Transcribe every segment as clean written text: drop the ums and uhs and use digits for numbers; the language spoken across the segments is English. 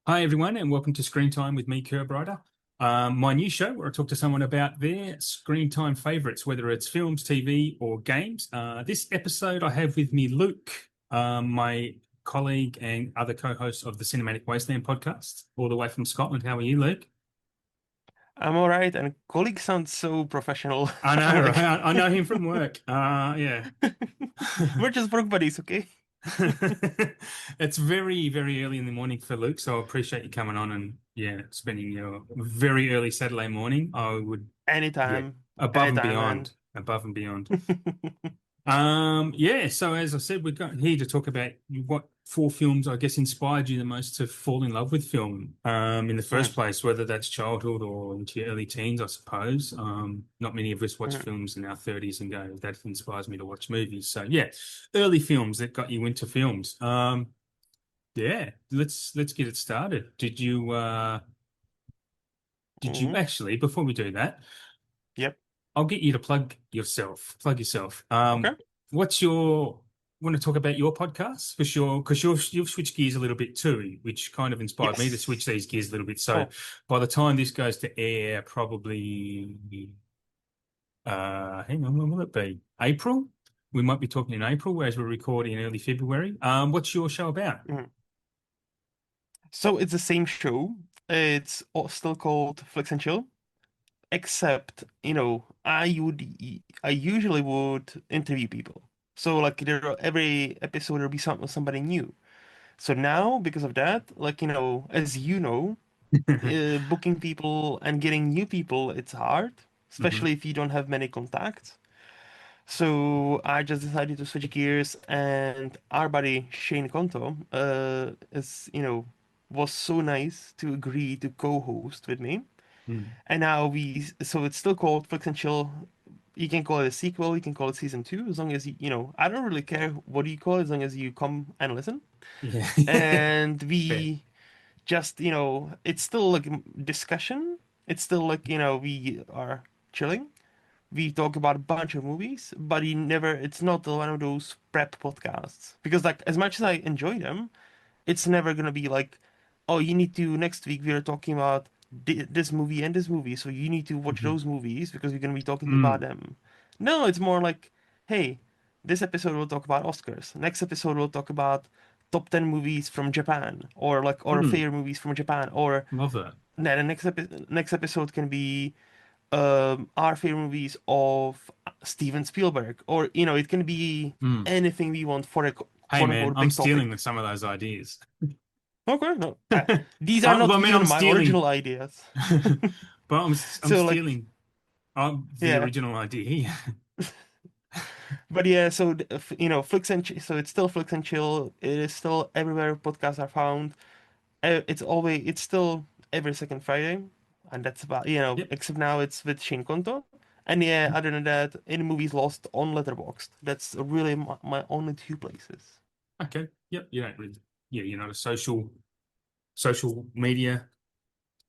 Hi, everyone, and welcome to Screen Time with me, KerbRider. My new show where I talk to someone about their screen time favorites, whether it's films, TV, or games. This episode, I have with me Luke, my colleague and other co-host of the Cinematic Wasteland podcast, all the way from Scotland. How are you, Luke? I'm all right, and colleague sounds so professional. I I'm know, right? like, I know him from work. Yeah. we're just work buddies, okay? It's very, very early in the morning for Luke, so I appreciate you coming on and yeah, spending your very early Saturday morning. I would, yeah, Anytime, above and anytime, man. beyond, above and beyond. Yeah, so as I said, we're going here to talk about what four films, I guess, inspired you the most to fall in love with film, in the first Mhm, place, whether that's childhood or into your early teens, I suppose. Not many of us watch mhm. films in our 30s and go, that inspires me to watch movies. So yeah, early films that got you into films. Yeah, let's get it started. Did you Mhm. actually, before we do that, Yep. I'll get you to plug yourself. Plug yourself. Okay. What's your Want to talk about your podcast for sure? Because you've switched gears a little bit too, which kind of inspired me to switch Yes. these gears a little bit. So Oh, by the time this goes to air, probably hang on, when will it be? April? We might be talking in April, whereas we're recording in early February. What's your show about? mhm. So it's the same show. It's still called Flicks and Chill, except, I usually would interview people. So like every episode there'll be somebody new. So now, because of that, as you know, booking people and getting new people, it's hard, hmm especially if you don't have many contacts. So I just decided to switch gears, and our buddy Shane Conto, was so nice to agree to co-host with me. And now so it's still called Flicks and Chill. You can call it a sequel, you can call it season two, as long as I don't really care what you call it, as long as you come and listen. Yeah. And Fair. we just it's still like discussion, it's still like we are chilling, we talk about a bunch of movies, but it's not one of those prep podcasts, because like as much as I enjoy them, it's never gonna be like, oh, you need to next week we are talking about this movie and this movie, so you need to watch Mhm. those movies because we're gonna be talking about Mm. them. No, it's more like, hey, this episode we'll talk about Oscars. Next episode we'll talk about top 10 movies from Japan, or Mm. favorite movies from Japan, or Love that. then the next episode can be our favorite movies of Steven Spielberg, or it can be Mm. anything we want for a Hey quote man, unquote I'm big stealing topic. some of those ideas. Okay, no, these are Well, not I mean, even I'm my stealing, original ideas. but I'm So like, stealing the yeah, original idea. but yeah, so Flicks and so it's still Flicks and Chill. It is still everywhere podcasts are found. It's still every second Friday, and that's about Yep. except now it's with Shin Konto. And yeah, other than that, any movies lost on Letterboxd. That's really my only two places. Okay. Yep. You don't really, yeah, you're not a social media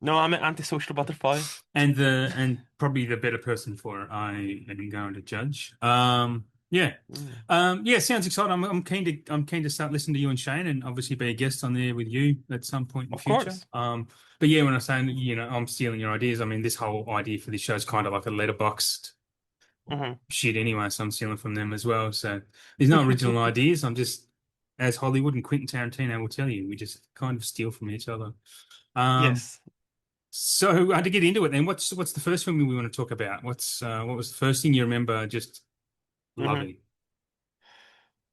No, I'm an antisocial butterfly. and probably the better person for it. I am going to judge. Yeah. Mm. Yeah, sounds exciting. I'm keen to start listening to you and Shane and obviously be a guest on there with you at some point in the Of future. course. But yeah, when I'm saying, I'm stealing your ideas, I mean this whole idea for this show is kind of like a letterboxed Hmm. shit anyway, so I'm stealing from them as well. So there's no original ideas. I'm just, as Hollywood and Quentin Tarantino will tell you, we just kind of steal from each other. Um, Yes. so to get into it then, what's the first film we want to talk about? What was the first thing you remember just Hmm. loving?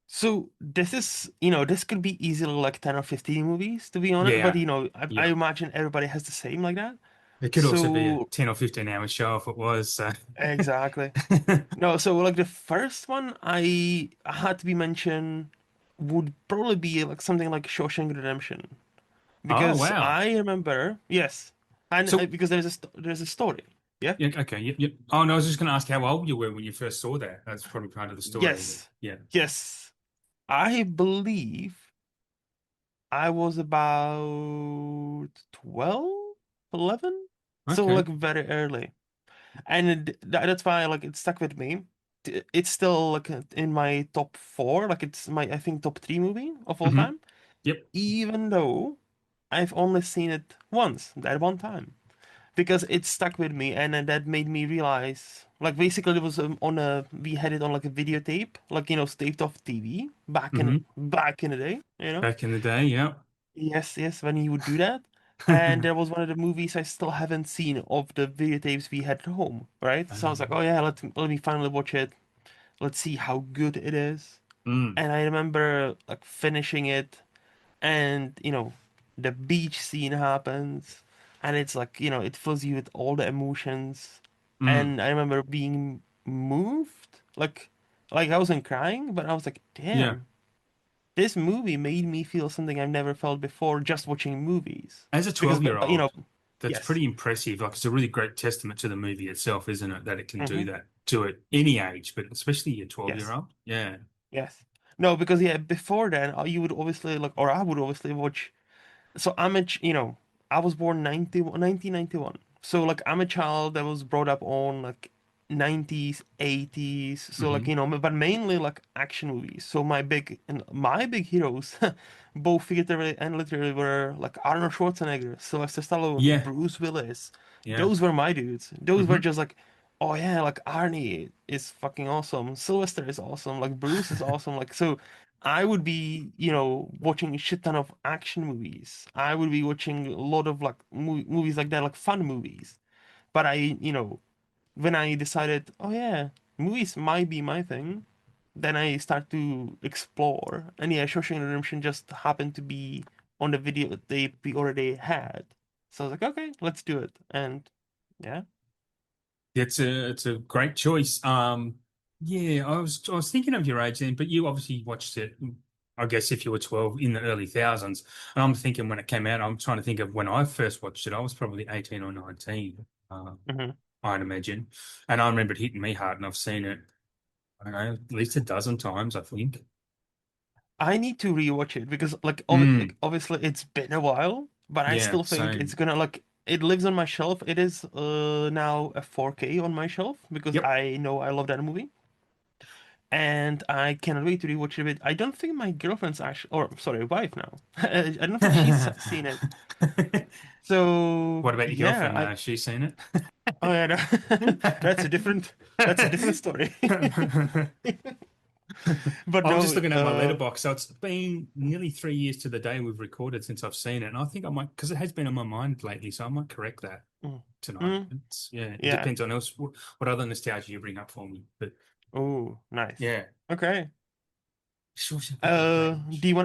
So this could be easily like 10 or 15 movies, to be honest, but Yeah, I yeah. imagine everybody has the same like that. It could also be a So 10 or 15 hour show if it was. So. exactly. No, so like the first one I had to be mentioned would probably be like something like Shawshank Redemption, Oh because wow. I remember, yes, and So because there's a story. Yeah. yeah, okay, yep, yep. Oh no, I was just going to ask how old you were when you first saw that. That's probably part of the story. But Yes. yeah. Yes. I believe I was about 12, 11, so Okay. like very early. And that's why like it stuck with me. It's still like in my top four, like it's my I think top three movie of all hmm time. Yep. Even though, I've only seen it once, that one time, because it stuck with me, and then that made me realize, like basically it was on a we had it on like a videotape, like taped off TV Hmm. back in the day, you know. Back in the day, yeah. Yes, yes, when he would do that. And there was one of the movies I still haven't seen of the videotapes we had at home, right? So I was like, oh yeah, let me finally watch it. Let's see how good it is. Mm, And I remember like finishing it, and the beach scene happens, and it's like, it fills you with all the emotions. mm, And I remember being moved, like I wasn't crying, but I was like, yeah. damn, this movie made me feel something I've never felt before just watching movies. As a Because, 12-year-old, that's yes, pretty impressive. Like, it's a really great testament to the movie itself, isn't it? That it can do hmm, that to it any age, but especially a 12 year yes, old. Yeah. yes. No, because yeah, before then, you would obviously like, or I would obviously watch. So I was born 1991. So like I'm a child that was brought up on like 90s, 80s. So like, Hmm. but mainly like action movies. So my big heroes, both figuratively and literally, were like Arnold Schwarzenegger, Sylvester Stallone, Yeah. Bruce Willis. Yeah. Those were my dudes. Those were Hmm. just like, oh yeah, like Arnie is fucking awesome. Sylvester is awesome. Like Bruce is awesome. Like so I would be, watching a shit ton of action movies. I would be watching a lot of like movies like that, like fun movies. But when I decided, oh yeah, movies might be my thing, then I start to explore. And yeah, Shawshank Redemption just happened to be on the video we already had. So I was like, okay, let's do it. And yeah. It's a great choice. Yeah, I was thinking of your age then, but you obviously watched it, I guess if you were 12 in the early thousands. And I'm thinking when it came out, I'm trying to think of when I first watched it. I was probably 18 or 19, Hmm. I'd imagine. And I remember it hitting me hard, and I've seen it, I don't know, at least a dozen times, I think. I need to rewatch it because Mm, obviously it's been a while, but I yeah, still think it's same. gonna like it lives on my shelf. It is now a 4K on my shelf because Yep. I know I love that movie, and I cannot wait to rewatch it a bit. I don't think my girlfriend's actually, or sorry, wife now. I don't think she's seen it. So What about your yeah, girlfriend? Has she seen oh yeah, that's a different it? story. But I'm no, just looking at my letterbox. So it's been nearly 3 years to the day we've recorded since I've seen it. And I think I might, because it has been on my mind lately, so I might correct that mm, tonight. mm, Yeah, it yeah. depends on else what other nostalgia you bring up for me. But Oh, nice. yeah, Okay. Shawshank Redemption. Do you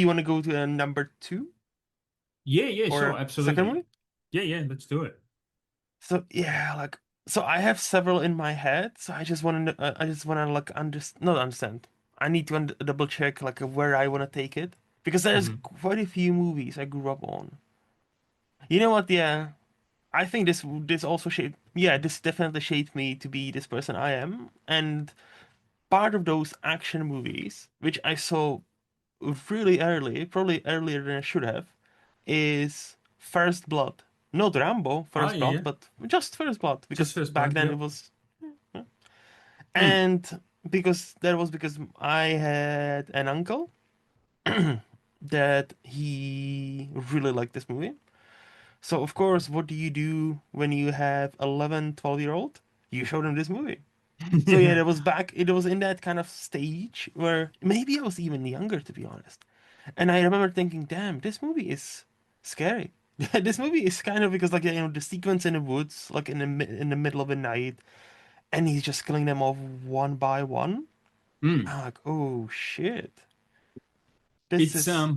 want to go to number two Yeah, yeah, sure, or second absolutely. movie? Yeah, yeah, let's do it. So yeah, so I have several in my head. So I just want to like not understand. I need to double check like where I want to take it because there's Hmm. quite a few movies I grew up on. You know what? Yeah, I think this also shaped. Yeah, this definitely shaped me to be this person I am. And part of those action movies, which I saw really early, probably earlier than I should have, is First Blood. Not Rambo, Oh, First Blood, yeah, but just First Blood, just because first back blood. then it Yep. was. Mm. And because I had an uncle that he really liked this movie. So, of course, what do you do when you have 11, 12-year-old? You show them this movie. So, yeah, Yeah. it was in that kind of stage where maybe I was even younger, to be honest. And I remember thinking, damn, this movie is scary. This movie is kind of because like the sequence in the woods, like in the middle of the night, and he's just killing them off one by one. Mm. I'm like, oh shit, this It's is.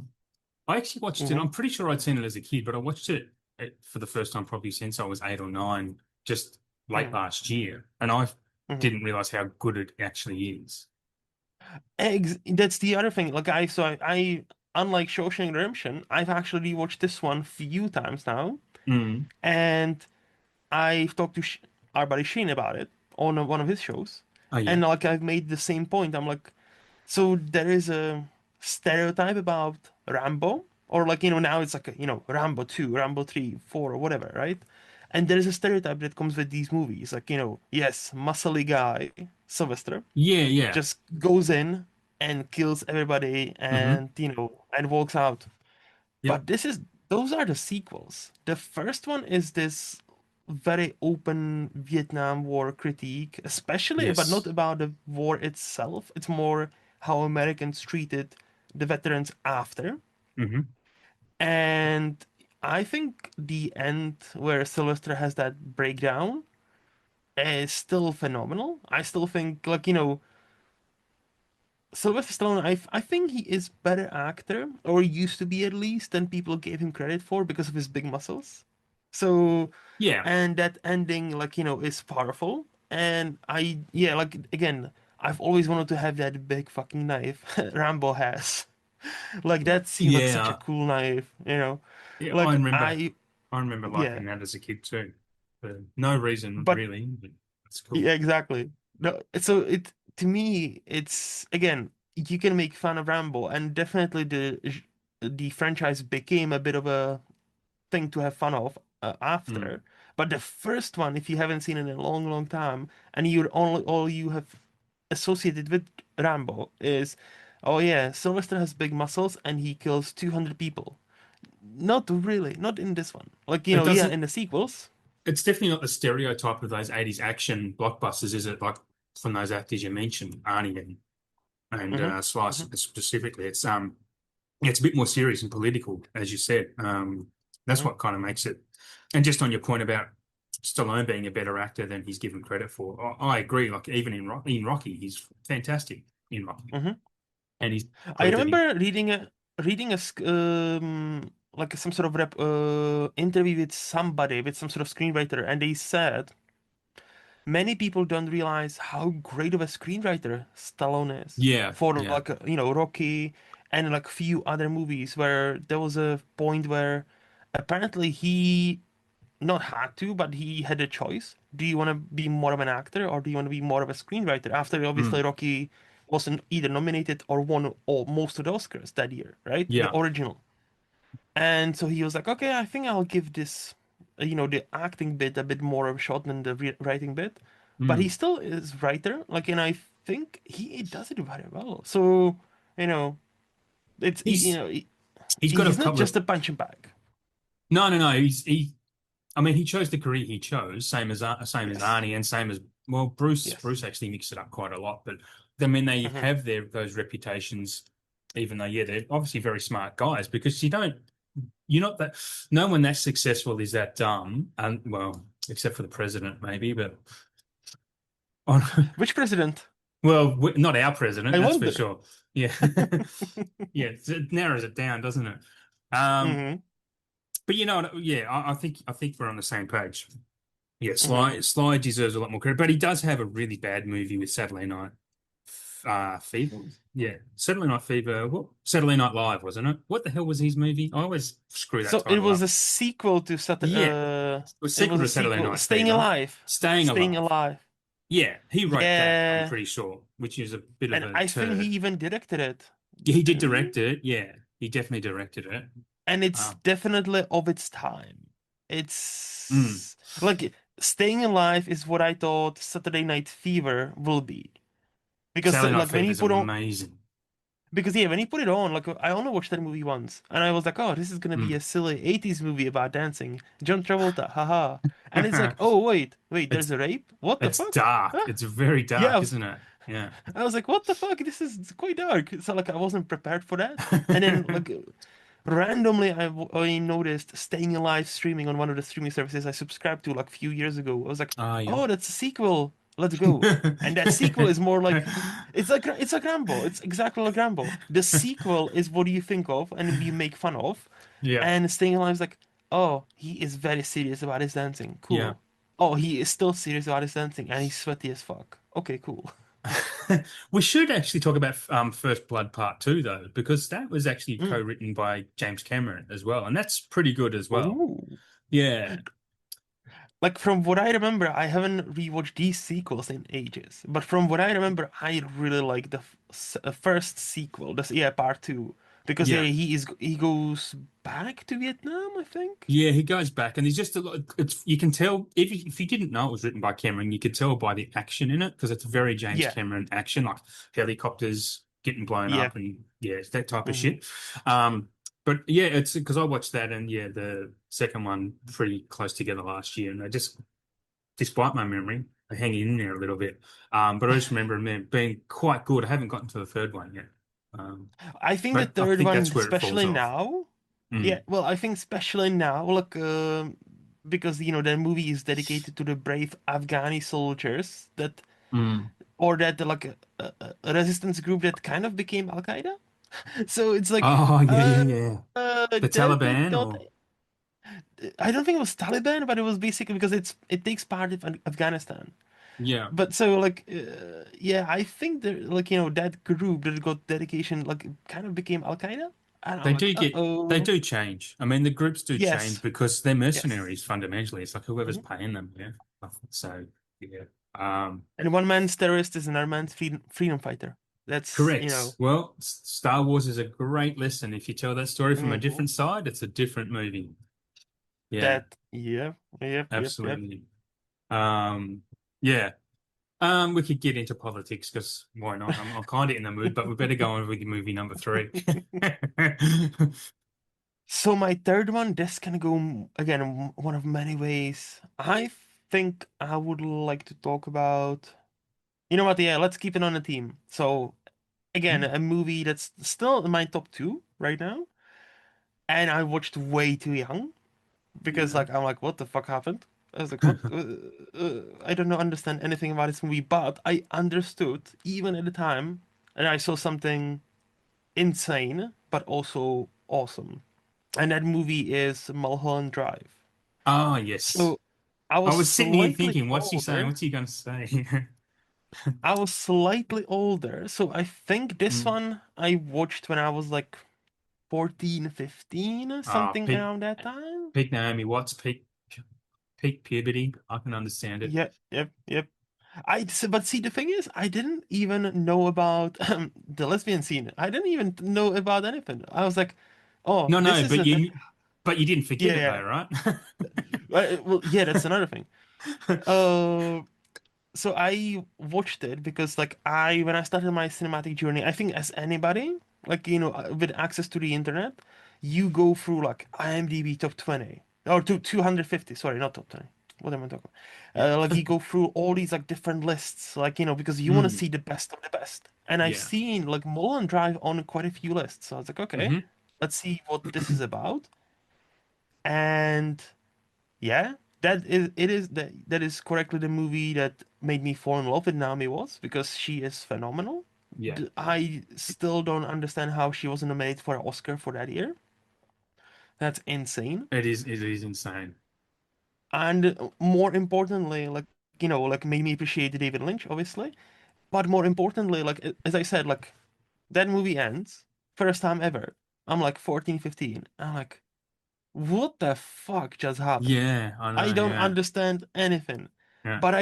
I actually watched it. Hmm. I'm pretty sure I'd seen it as a kid, but I watched it for the first time probably since I was 8 or 9, just late Hmm. last year, and I Hmm. didn't realize how good it actually is. That's the other thing. Like I unlike Shawshank Redemption, I've actually watched this one few times now, Mm. and I've talked to our buddy Shane about it on one of his shows, Oh yeah. and like I've made the same point. I'm like, so there is a stereotype about Rambo, or like now it's like Rambo 2, Rambo 3, 4, or whatever, right? And there is a stereotype that comes with these movies, like yes, muscly guy Sylvester Yeah, yeah. just goes in and kills everybody, Hmm. and and walks out. Yep. But this is those are the sequels. The first one is this very open Vietnam War critique, especially, but not Yes. about the war itself. It's more how Americans treated the veterans after. Hmm. And I think the end where Sylvester has that breakdown is still phenomenal. I still think, like, Sylvester Stallone, I think he is better actor, or used to be at least, than people gave him credit for because of his big muscles. So, Yeah. and that ending, like, is powerful. And yeah, like, again, I've always wanted to have that big fucking knife Rambo has. Like, that seemed like such a Yeah. cool knife. Yeah. I Like, remember. I remember yeah, liking that as a kid too. For no reason but really. But it's cool. yeah, exactly. No, so to me, it's again, you can make fun of Rambo, and definitely the franchise became a bit of a thing to have fun of Mm. after. But the first one, if you haven't seen it in a long, long time, and you only all you have associated with Rambo is, oh yeah, Sylvester has big muscles and he kills 200 people. Not really, not in this one. Like, It yeah, doesn't. in the sequels. It's definitely not the stereotype of those 80s action blockbusters, is it? Like from those actors you mentioned, Arnie and hmm Slice hmm specifically. Yeah, it's a bit more serious and political, as you said. That's hmm what kind of makes it. And just on your point about Stallone being a better actor than he's given credit for, I agree. Like even in Rocky, he's fantastic in Rocky, hmm and he's I proved that he. remember like some sort of interview with somebody, with some sort of screenwriter, and they said many people don't realize how great of a screenwriter Stallone is Yeah, for yeah. like Rocky and like few other movies where there was a point where apparently he not had to, but he had a choice. Do you want to be more of an actor or do you want to be more of a screenwriter? After obviously Mm, Rocky wasn't either nominated or won all most of the Oscars that year, right? The yeah. original. And so he was like, okay, I think I'll give this, the acting bit a bit more of a shot than the writing bit. But he Mm. still is writer, like, and I think he does it very well. So, you know, it's, He's he's got a he's not couple just of. a punching bag. No, no, no. He. I mean, he chose the career he chose, same as Yes. Arnie, and same as well, Bruce. Yes. Bruce actually mixed it up quite a lot, but I mean, they hmm have those reputations, even though yeah, they're obviously very smart guys. Because you're not that. No one that successful is that dumb, and well, except for the president maybe, but on, Which president? well, not our president, I that's for wonder. sure. Yeah, yeah, it narrows it down, doesn't it? Um, hmm but yeah, I think we're on the same page. Yeah, hmm Sly deserves a lot more credit, but he does have a really bad movie with Saturday Night Fever. Yeah, Saturday Night Fever. What? Saturday Night Live, wasn't it? What the hell was his movie? I always screw that So it title was up. a sequel to Yeah, it was it sequel was a to Saturday sequel, Night Staying Fever. Alive. Staying Staying Alive. Alive. Yeah, he wrote that. I'm Yeah. pretty sure, which is a bit of And a I think he turd. even directed it, Yeah, he did didn't he? direct it. Yeah, he definitely directed it. And it's Uh, definitely of its time. mm. It's like Staying Alive is what I thought Saturday Night Fever will be. Because Saturday Night like when Fever you is put on amazing. because yeah, when you put it on, like I only watched that movie once, and I was like, oh, this is gonna be a Mm. silly 80s movie about dancing. John Travolta, haha. And it's like, oh wait, there's It's a rape? What the it's fuck? dark. Huh? It's very Yeah, dark, isn't it? Yeah. I was like, what the fuck? This is quite dark. So like I wasn't prepared for that. And then like randomly I noticed Staying Alive streaming on one of the streaming services I subscribed to like a few years ago. I was like, Ah, yeah. oh, that's a sequel. Let's go. And that sequel is more like it's like Rambo. It's exactly like Rambo. The sequel is what do you think of and we make fun of. Yeah, And Staying Alive is like, oh, he is very serious about his dancing. yeah. Cool. Oh, he is still serious about his dancing and he's sweaty as fuck. Okay, cool. We should actually talk about First Blood Part 2 though, because that was actually Mm. co-written by James Cameron as well, and that's pretty good as well. Ooh. Yeah. Like from what I remember, I haven't rewatched these sequels in ages. But from what I remember, I really like the first sequel, this yeah, part two, because Yeah. he goes back to Vietnam, I think. Yeah, he goes back and there's just a lot it's you can tell if you didn't know it was written by Cameron, you could tell by the action in it because it's very James Yeah, Cameron action, like helicopters getting blown yeah. up and yeah, it's that type of hmm shit. Um But yeah, it's because I watched that and yeah, the second one pretty close together last year, and I just, despite my memory, are hanging in there a little bit. But I just remember them being quite good. I haven't gotten to the third one yet. Um, I think the but I third think one, that's where it falls especially off. now, yeah, Mm. well, I think especially now, look, because the movie is dedicated to the brave Afghani soldiers that, Mm. or that like a resistance group that kind of became Al Qaeda. So it's like, Oh yeah, uh, yeah, yeah. The that did Taliban, not. or I don't think it was Taliban, but it was basically because it takes part of Afghanistan. yeah, But so like, yeah, I think that like that group that got dedication like kind of became Al Qaeda, and I'm they like, do get they uh-oh. do change. I mean, the groups do change Yes, because they're yes. mercenaries fundamentally. It's like whoever's Mhm. paying them. Yeah. So yeah. Um, And one man's terrorist is another man's freedom fighter. That's, Correct. Well, Star Wars is a great lesson. If you tell that story from a mhm. different side, it's a different movie. Yeah, That, yeah, yep, yep, yep. absolutely. Um, yeah. We could get into politics because why not? I'm kind of in the mood, but we better go on with movie number three. So my third one, this can go again one of many ways. I think I would like to talk about. You know what? Yeah, let's keep it on the theme. So again, a movie that's still in my top two right now, and I watched way too young because Yeah. like I'm like, what the fuck happened? I was like, what? I don't know, understand anything about this movie, but I understood even at the time, and I saw something insane, but also awesome. And that movie is Mulholland Drive. Oh, yes. So I I was was sitting here slightly thinking, what's he saying? older. What's he going to say? I was slightly older, so I think this Mm. one I watched when I was like 14, 15, Ah, something around that time. peak Naomi Watts, peak puberty. I can understand it. Yeah, yep, yep. But see, the thing is, I didn't even know about the lesbian scene. I didn't even know about anything. I was like, oh, No, this no, is a thing. but you didn't forget Yeah, it though, yeah. right? Well, yeah, that's another thing. Uh, so I watched it because like when I started my cinematic journey, I think as anybody, like with access to the internet, you go through like IMDb top 20 or 250, sorry, not top 20. What am I talking about? Like you go through all these like different lists, like because you want to Mm, see the best of the best. And I've yeah. seen like Mulholland Drive on quite a few lists. So I was like, okay, Hmm. let's see what this is about. And yeah, that is correctly the movie that made me fall in love with Naomi Watts because she is phenomenal. Yeah. I still don't understand how she wasn't nominated for an Oscar for that year. That's insane. It is insane. And more importantly, like like made me appreciate David Lynch, obviously. But more importantly, like as I said, like that movie ends first time ever. I'm like 14, 15. I'm like, what the fuck just happened? Yeah, I I know, don't yeah. understand anything. Yeah. But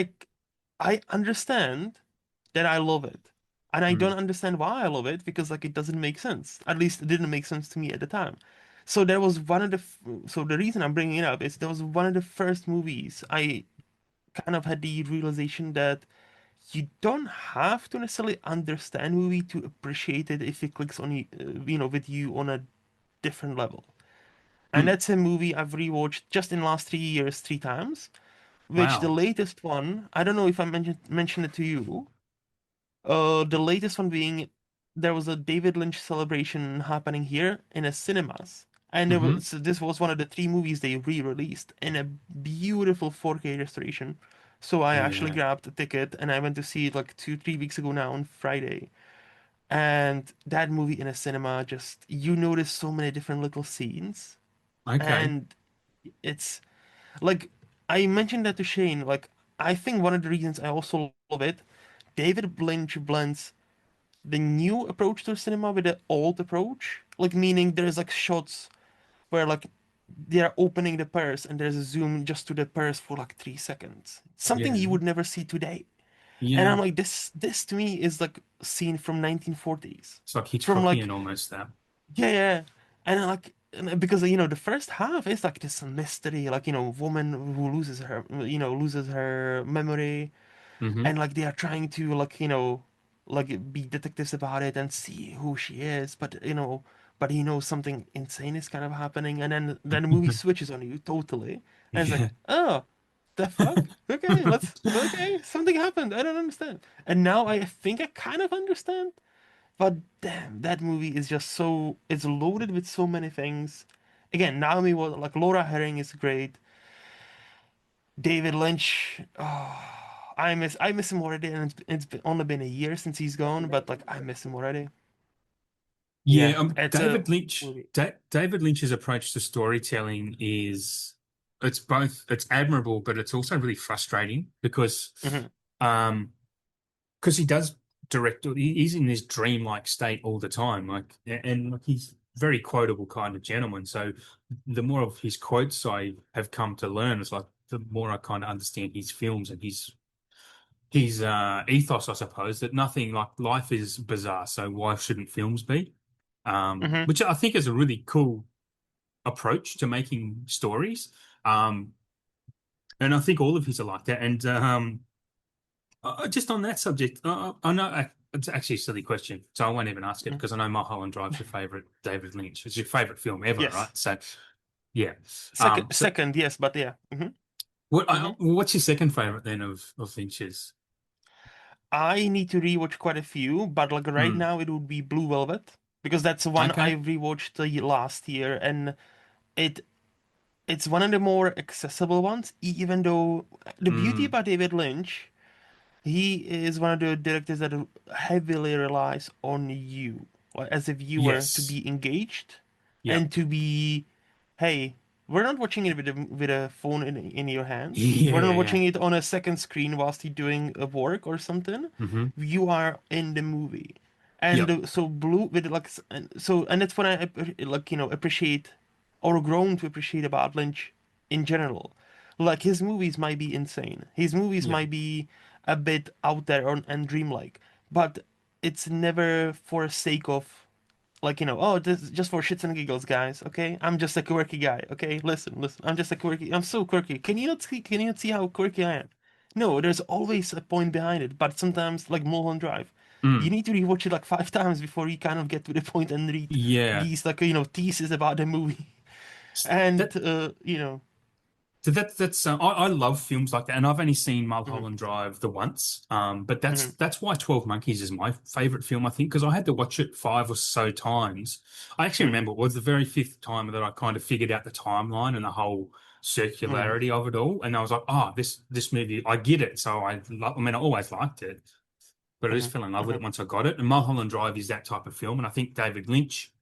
I understand that I love it. And I don't Mm. understand why I love it because like it doesn't make sense. At least it didn't make sense to me at the time. So there was one of so the reason I'm bringing it up is there was one of the first movies I kind of had the realization that you don't have to necessarily understand movie to appreciate it if it clicks on you, with you on a different level. And Mm. that's a movie I've rewatched just in the last 3 years, three times. Which the Wow. latest one, I don't know if I mentioned it to you. The latest one being there was a David Lynch celebration happening here in a cinemas, and Hmm. this was one of the three movies they re-released in a beautiful 4K restoration. So I actually Yeah. grabbed a ticket and I went to see it like 2, 3 weeks ago now on Friday. And that movie in a cinema, just you notice so many different little scenes, Okay. and it's like I mentioned that to Shane. Like I think one of the reasons I also love it, David Lynch blends the new approach to cinema with the old approach. Like meaning there's like shots where like they're opening the purse and there's a zoom just to the purse for like 3 seconds. Something you Yeah. would never see today. And I'm Yeah. like, this to me is like a scene from 1940s. It's like From like Hitchcockian almost that. yeah, yeah. And I like because the first half is like this mystery, like woman who loses her memory, Hmm. and like they are trying to like like be detectives about it and see who she is, but but he knows something insane is kind of happening, and then the movie switches on you totally, and it's like, Yeah. oh, the fuck? Okay, something happened. I don't understand. And now I think I kind of understand. But damn, that movie is just so it's loaded with so many things. Again, Naomi was like Laura Herring is great. David Lynch, oh, I miss him already, and only been a year since he's gone, but like I miss him already. Yeah, Yeah, it's a movie. David Lynch's approach to storytelling is it's admirable, but it's also really frustrating Hmm. um because he does direct he's in this dreamlike state all the time, like he's very quotable kind of gentleman. So the more of his quotes I have come to learn, it's like the more I kind of understand his films and his ethos, I suppose, that nothing like life is bizarre, so why shouldn't films be? Hmm. Which I think is a really cool approach to making stories. Um, and I think all of his are like that. And just on that subject, I know it's actually a silly question, so I won't even ask it Hmm. because I know Mulholland Drive's your favorite David Lynch. It's your favorite film ever, right? Yes. So yeah. Second, So second, yes, but yeah. Hmm. Hmm. what's your second favorite then of Lynch's? I need to rewatch quite a few, but like right Mm, now it would be Blue Velvet because that's the one I okay. rewatched last year, and it it's one of the more accessible ones, even though the beauty Mm, about David Lynch, he is one of the directors that heavily relies on you, like, as a viewer, to yes. be engaged Yep. and to be, hey, we're not watching it with a phone in your hand. Yeah, We're not yeah, yeah. watching it on a second screen whilst you're doing a work or something. Hmm. You are in the movie. And Yep. so blue with like and that's what I like appreciate or grown to appreciate about Lynch in general. Like his movies might be insane. His movies Yep. might be a bit out there and dreamlike, but it's never for sake of like oh, this is just for shits and giggles, guys. Okay, I'm just a quirky guy. Okay, listen, I'm just a quirky. I'm so quirky. Can you not see how quirky I am? No, there's always a point behind it, but sometimes like Mulholland Drive, you Mm. need to rewatch it like 5 times before you kind of get to the point and read Yeah. these like theses about the movie. And That you know. So that's I love films like that, and I've only seen Mhm, Mulholland Drive the once. But mhm, that's why 12 Monkeys is my favorite film, I think, because I had to watch it five or so times. I actually mhm, remember it was the very fifth time that I kind of figured out the timeline and the whole mhm, circularity of it all, and I was like, oh, this movie, I get it. So I mean, I always liked it, but I just mhm, fell in love with it mhm. once I got it. And Mulholland Drive is that type of film, and I think David Lynch,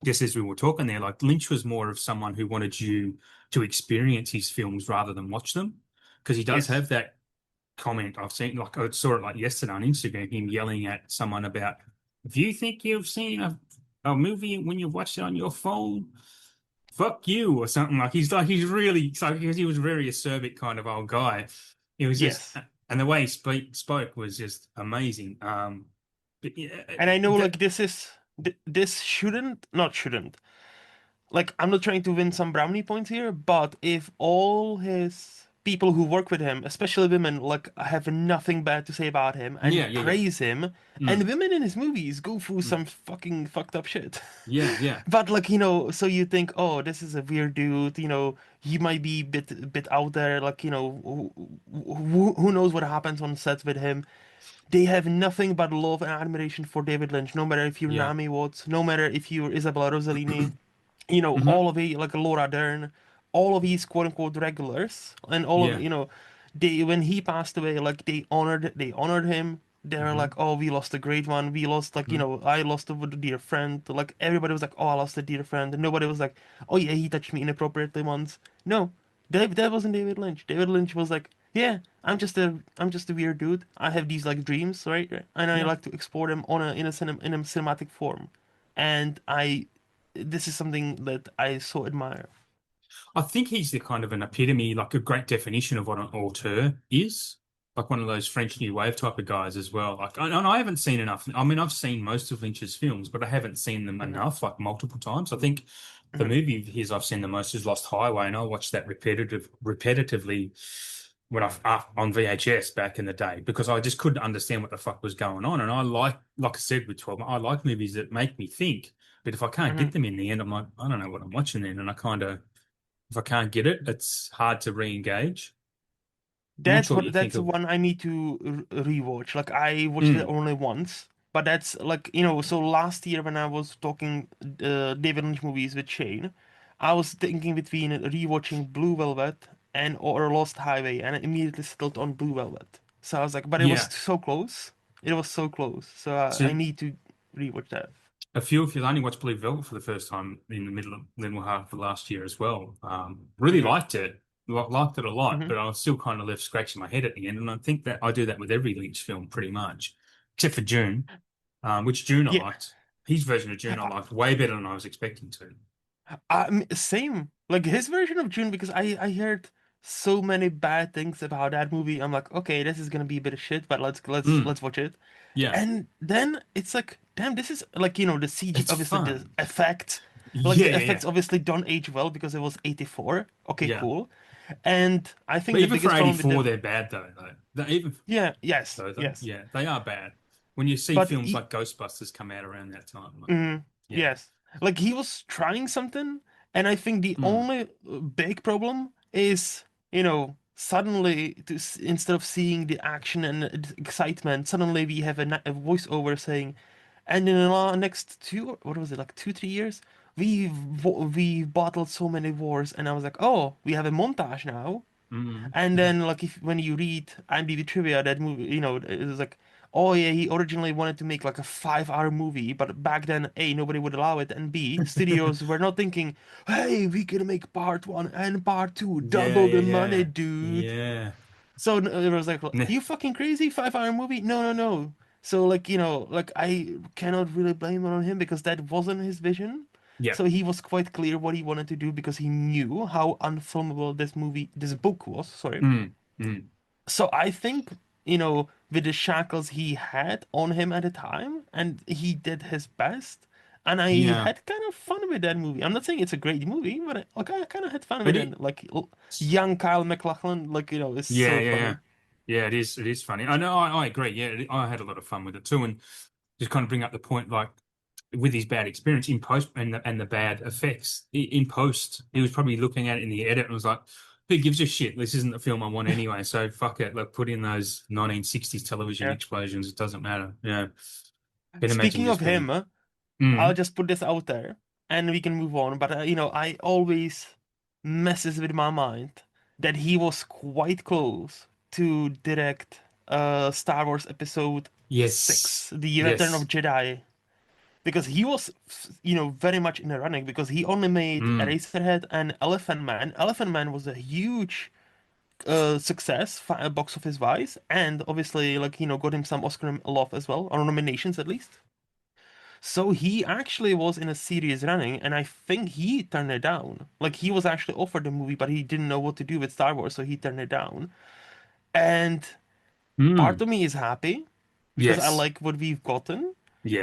just as we were talking there, like Lynch was more of someone who wanted you to experience his films rather than watch them. Because he does Yes, have that comment I've seen, like I saw it like yesterday on Instagram, him yelling at someone about, if you think you've seen a movie when you've watched it on your phone, fuck you, or something he's really, so because he was a very acerbic kind of old guy. He was just, yes. and the way he spoke was just amazing. But yeah, And I know that, like this shouldn't not shouldn't like I'm not trying to win some brownie points here, but if all his people who work with him, especially women, like have nothing bad to say about him yeah, and yeah, yeah. praise him, and Mm, women in his movies go through mm, some fucking fucked up shit. yeah, yeah. But like, so you think, oh, this is a weird dude, he might be bit out there, like, who knows what happens on set with him. They have nothing but love and admiration for David Lynch, no matter if you're Yeah. Naomi Watts, no matter if you're Isabella Rossellini, Hmm. all of it, like Laura Dern, all of these quote unquote regulars, and all of, Yeah. they when he passed away, like they honored him. They're Hmm. like, oh, we lost a great one. We lost like, Hmm. I lost a dear friend. Like everybody was like, oh, I lost a dear friend, and nobody was like, oh yeah, he touched me inappropriately once. No, that wasn't David Lynch. David Lynch was like, yeah, I'm just a weird dude. I have these like dreams, right? And I Yeah. like to explore them in a cinematic form. And this is something that I so admire. I think he's the kind of an epitome, like a great definition of what an auteur is. Like one of those French New Wave type of guys as well. Like, and I haven't seen enough. I mean, I've seen most of Lynch's films, but I haven't seen them Hmm. enough, like multiple times. I think the Hmm. movie of his I've seen the most is Lost Highway, and I watched that repetitively when on VHS back in the day because I just couldn't understand what the fuck was going on. And I like I said with 12, I like movies that make me think But if I can't Hmm. get them in the end, I'm like, I don't know what I'm watching then. And I kind of, if I can't get it, it's hard to re-engage. I'm not sure what you think That's of. one I need to rewatch. Like I watched it Mm, only once, but that's like so last year when I was talking David Lynch movies with Shane, I was thinking between rewatching Blue Velvet and or Lost Highway, and I immediately settled on Blue Velvet. So I was like, but it was yeah. so close. It was so close. So I So need to rewatch that. a few of you only watched Blue Velvet for the first time in the middle half of last year as well. Really Hmm. liked it, liked it a lot, Hmm. but I was still kind of left scratching my head at the end. And I think that I do that with every Lynch film pretty much, except for June, which June I Yeah. liked. His version of June I liked way better than I was expecting to. Same. Like his version of June, because I heard so many bad things about that movie. I'm like, okay, this is gonna be a bit of shit, but Mm, let's watch it. yeah, And then it's like, damn, this is like the CG, it's obviously the fun. effects, like Yeah, the yeah, effects yeah, obviously don't age well because it was 84. Okay, yeah. cool. And I But think the even for biggest problem with 84, the they're bad though. Even yeah, yes, though, yes, yeah, they are bad. When you see but films like Ghostbusters come out around that time, like, mm, yeah. yes. Like he was trying something, and I think the Mm, only big problem is, suddenly instead of seeing the action and excitement, suddenly we have a voiceover saying, and in the next what was it, like 2, 3 years, we bottled so many wars, and I was like, oh, we have a montage now. And mm. then, like, if when you read IMDb trivia, that movie, it was like, oh yeah, he originally wanted to make like a 5-hour movie, but back then, A, nobody would allow it, and B, studios were not thinking, hey, we can make part one and part two, Yeah, double yeah, the money, yeah, dude. yeah. So it was like, Nah, you fucking crazy? 5-hour movie? No, no, no. So like, like I cannot really blame it on him because that wasn't his vision. yeah. So he was quite clear what he wanted to do because he knew how unfilmable this book was. Sorry. Mm, mm. So I think, with the shackles he had on him at the time, and he did his best. And I Yeah. had kind of fun with that movie. I'm not saying it's a great movie, but I kind of had fun But with it, it. Like young Kyle MacLachlan, like, is yeah, so yeah, yeah. funny. Yeah, it is funny. I know, I agree. Yeah, I had a lot of fun with it too. And just kind of bring up the point, like with his bad experience in post and the bad effects in post, he was probably looking at it in the edit and was like, who gives a shit? This isn't the film I want anyway. So fuck it. Like put in those 1960s television Yeah. explosions. It doesn't matter. Yeah. Can imagine Speaking of just being, him, I'll mm, just put this out there and we can move on. But, I always messes with my mind that he was quite close to direct Star Wars Episode yes, 6, The Return of yes. Jedi. Because he was, very much in the running because he only made Mm. Eraserhead and Elephant Man. Elephant Man was a huge success, box office wise, and obviously, like, got him some Oscar love as well, or nominations at least. So he actually was in a series running, and I think he turned it down. Like he was actually offered the movie, but he didn't know what to do with Star Wars, so he turned it down. And part Mm. of me is happy because I Yes, like what we've gotten,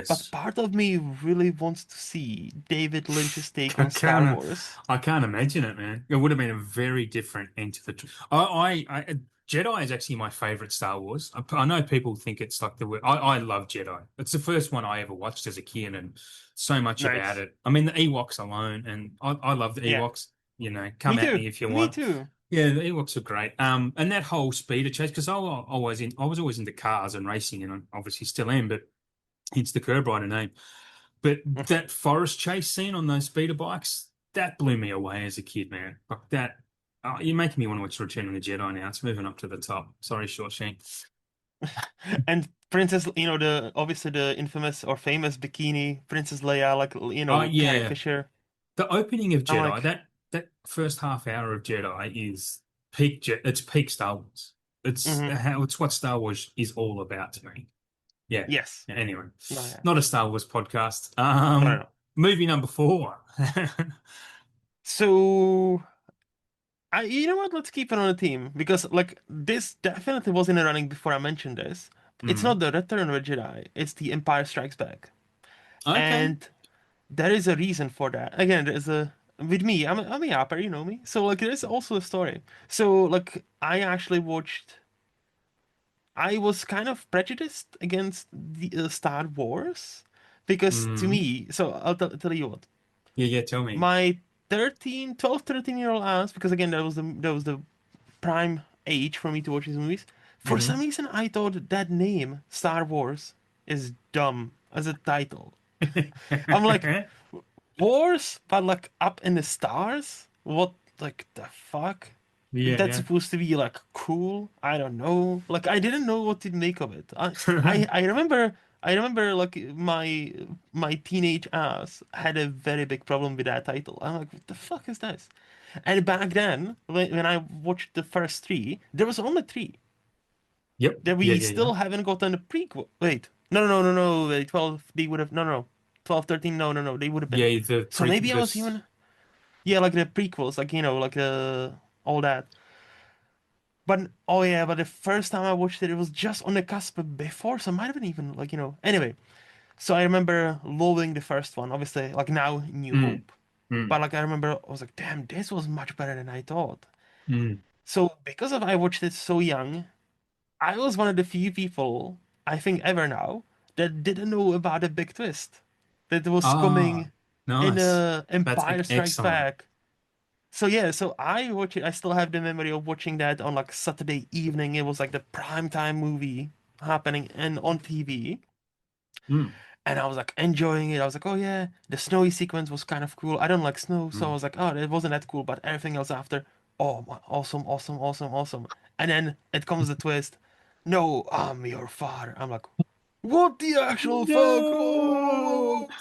but yes. part of me really wants to see David Lynch's take I on Star can't, Wars. I can't imagine it, man. It would have been a very different end to the. Jedi is actually my favorite Star Wars. I know people think it's like I love Jedi. It's the first one I ever watched as a kid, and so much about Nice. it. I mean, the Ewoks alone, and I love the Yeah. Ewoks. You know, Me come at too. me if you Me want. too. Yeah, the Ewoks are great. And that whole speeder chase because I was always into cars and racing, and I obviously still am, but hence the KerbRider name. But that forest chase scene on those speeder bikes, that blew me away as a kid, man. Like that, you're making me want to watch Return of the Jedi now. It's moving up to the top. Sorry, Shawshank. And Princess, the obviously the infamous or famous bikini Princess Leia, like, Oh Carrie yeah, Fisher. the opening of I'm Jedi, like, that first half hour of Jedi is peak. It's peak Star Wars. hmm It's what Star Wars is all about to me. Yeah. yes. Anyway, No, yeah. not a Star Wars podcast. No, no, no. Movie number four. So, you know what? Let's keep it on the team because, like, this definitely was in the running before I mentioned this. It's not Mm. the Return of the Jedi, it's the Empire Strikes Back. Okay. And there is a reason for that. Again, there's with me, I'm a yapper, you know me. So, like, there's also a story. So, like, I was kind of prejudiced against the Star Wars Because to Mm. me, so I'll tell you what, Yeah, yeah. Tell me. my 13-year old ass, because again, that was the prime age for me to watch these movies. For some Hmm. reason, I thought that name, Star Wars, is dumb as a title. I'm like, Wars, but like up in the stars? What, like, the fuck? Yeah, That's yeah. supposed to be like cool? I don't know. Like, I didn't know what to make of it. I remember like my teenage ass had a very big problem with that title. I'm like, what the fuck is this? And back then, when I watched the first three, there was only three. Yep. That Yeah, we yeah, yeah. still haven't gotten a prequel. Wait, no. Wait, 12, they would have, no. 12, 13, no. They would have been. Yeah, the So pre maybe I was this. even, yeah, like the prequels, like, like all that. But, oh yeah, but the first time I watched it, it was just on the cusp before, so it might have been even, like, Anyway, so I remember loving the first one, obviously, like now, New Mm, Hope. mm, But like I remember, I was like, damn, this was much better than I thought. mm. So because of I watched it so young, I was one of the few people, I think ever now, that didn't know about the big twist that was Ah, coming in nice. That's Empire Strikes excellent. Back. So yeah, so I watch it. I still have the memory of watching that on like Saturday evening. It was like the prime time movie happening and on TV, Mm, and I was like enjoying it. I was like, oh yeah, the snowy sequence was kind of cool. I don't like snow, so I mm. was like, oh, it wasn't that cool. But everything else after, oh, awesome, awesome, awesome, awesome. And then it comes the twist. No, I'm your father. I'm like, what the actual fuck? No. Oh!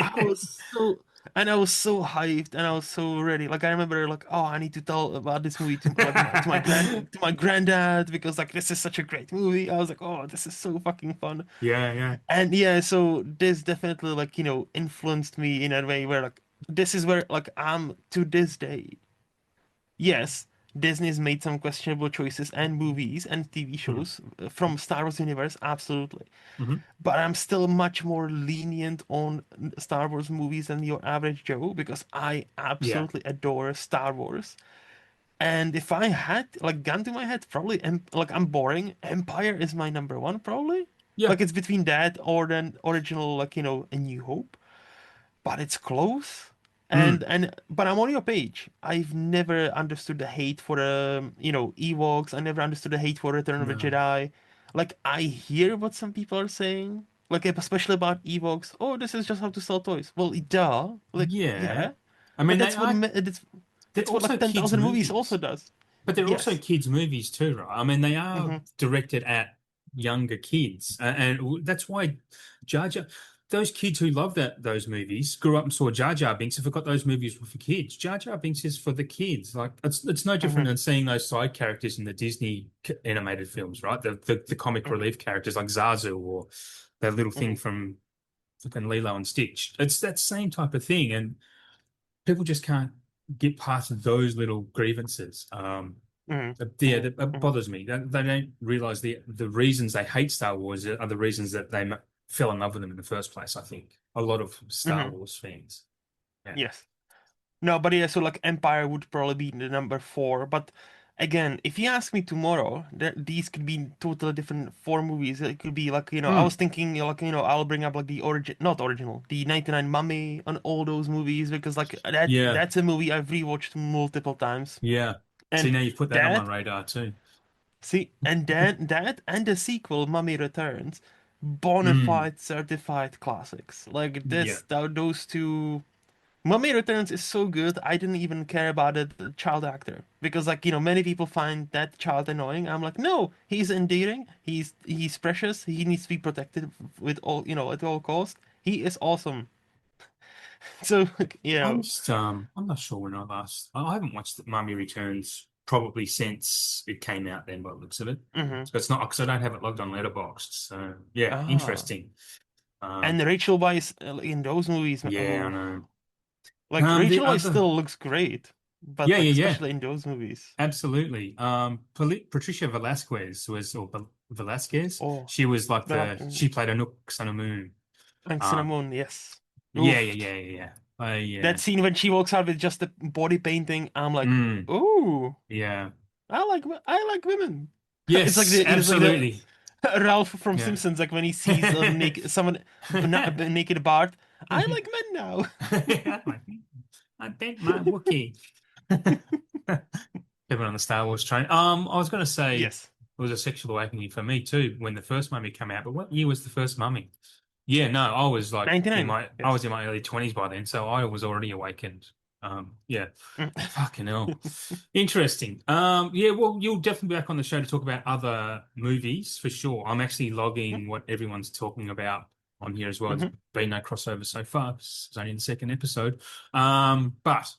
I was so and I was so hyped and I was so ready. Like I remember like, oh, I need to tell about this movie to like my granddad because like this is such a great movie. I was like, oh, this is so fucking fun. Yeah, yeah. And yeah, so this definitely like, influenced me in a way where like this is where like I'm to this day. Yes, Disney's made some questionable choices and movies and TV Mm, shows from Star Wars universe, absolutely. mhm. But I'm still much more lenient on Star Wars movies than your average Joe because I Yeah, absolutely adore Star Wars. And if I had like gun to my head, probably like I'm boring. Empire is my number one, probably. yeah. Like it's between that or then original, like A New Hope, but it's close. And Mm, but I'm on your page. I've never understood the hate for Ewoks. I never understood the hate for Return of the no. Jedi. Like I hear what some people are saying, like especially about Ewoks. Oh, this is just how to sell toys. Well, duh. Like Yeah. yeah, I but mean, that's what that's they're that's what also like kids' 10,000 movies also movies. does. But they're also Yes. kids' movies too, right? I mean, they are Mm-hmm. directed at younger kids, and that's why Jar Jar, those kids who love those movies grew up and saw Jar Jar Binks and forgot those movies were for kids. Jar Jar Binks is for the kids. Like it's no different Mm-hmm. than seeing those side characters in the Disney animated films, right? The comic Mm-hmm. relief characters like Zazu or that little thing Mm-hmm. from fucking Lilo and Stitch. It's that same type of thing, and people just can't get past those little grievances. Yeah, Mm-hmm. that Mm-hmm. bothers me. They don't realize the reasons they hate Star Wars are the reasons that they fell in love with them in the first place. I think a lot of Star Mm-hmm. Wars fans. Yeah. Yes. No, but yeah, so like Empire would probably be the number four. But again, if you ask me tomorrow, these could be totally different four movies. It could be like, I was Mm, thinking like, I'll bring up like the origin, not original, the 99 Mummy and all those movies because like yeah, that's a movie I've rewatched multiple times. yeah. See, And now you've put that on my that, radar too. see, and then that and the sequel, Mummy Returns, bona Mm, fide certified classics. Like yeah. those two. Mummy Returns is so good, I didn't even care about the child actor because, like, many people find that child annoying. I'm like, no, he's endearing, he's precious, he needs to be protected with all, at all cost. He is awesome. So, like, I'm not sure when I last. I haven't watched Mummy Returns probably since it came out. Then, by the looks of it, hmm so it's not because I don't have it logged on Letterboxd. So yeah, ah, interesting. Um, and Rachel Weisz in those movies, yeah, I oh, know. like The Rachel Weisz other, still looks great, but yeah, like yeah, yeah, especially in those movies. absolutely. Patricia Velasquez was, or Velasquez. Oh, She was like but she played a Nook on a Moon. and Um, Cinnamon, yes. yeah, yeah, Oof. yeah, yeah, yeah. Yeah. That scene when she walks out with just the body painting, I'm like, Mm, ooh, yeah. I like women. It's like Yes, the absolutely. Ralph from Yeah. Simpsons, like when he sees someone naked Bart. I like men now. I bent my Wookiee. Even on the Star Wars train. I was going to say Yes, it was a sexual awakening for me too when the first Mummy came out. But what year was the first Mummy? Yeah, no, I was like in 99. my I Yes. was in my early 20s by then, so I was already awakened. Yeah, fucking hell, interesting. Yeah, well, you'll definitely be back on the show to talk about other movies for sure. I'm actually logging what everyone's talking about on here as well. There's Mm-hmm. been no crossover so far. It's only the second episode. But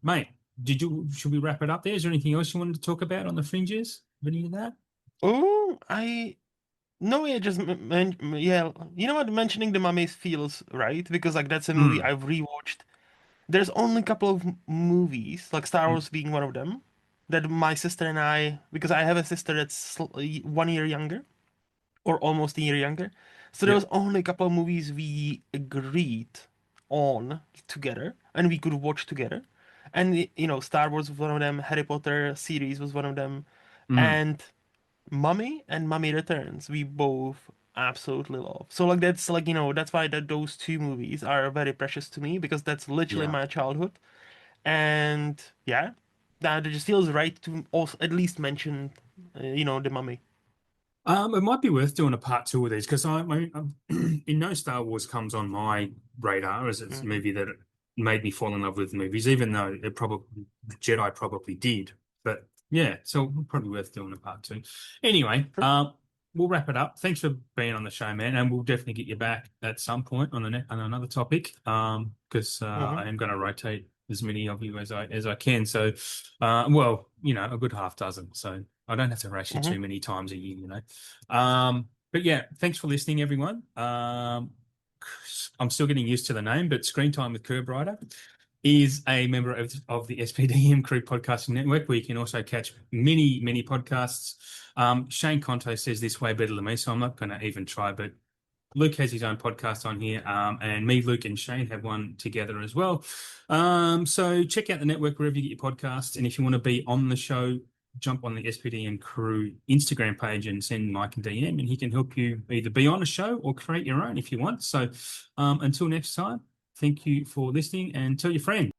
mate, should we wrap it up there? Is there anything else you wanted to talk about on the fringes? Any of that? Oh, I no, yeah, just yeah. You know what? Mentioning the mummies feels right because like that's a movie Mm, I've rewatched. There's only a couple of movies, like Star mm, Wars being one of them, that my sister and I, because I have a sister that's 1 year younger, or almost a year younger. So there yeah. was only a couple of movies we agreed on together and we could watch together. And Star Wars was one of them, Harry Potter series was one of them, Mm, and Mummy and Mummy Returns we both absolutely love. So like that's like that's why those two movies are very precious to me because that's literally yeah. my childhood. And yeah, that it just feels right to also at least mention the Mummy. It might be worth doing a part two of these because in no Star Wars comes on my radar as it's a Hmm. movie that made me fall in love with movies, even though Jedi probably did. But yeah, so probably worth doing a part two. Anyway, Sure. we'll wrap it up. Thanks for being on the show, man, and we'll definitely get you back at some point on another topic. Because Hmm. I am going to rotate as many of you as I can. So, well, a good half dozen. So. I don't have to rush you Hmm. too many times a year. But yeah, thanks for listening, everyone. I'm still getting used to the name, but Screen Time with KerbRider is a member of the SPDM Crew podcasting network, where you can also catch many, many podcasts. Shane Conto says this way better than me, so I'm not going to even try, but Luke has his own podcast on here, and me, Luke, and Shane have one together as well. So check out the network wherever you get your podcasts, and if you want to be on the show, jump on the SPDM Crew Instagram page and send Mike a DM, and he can help you either be on a show or create your own if you want. So until next time, thank you for listening, and tell your friends.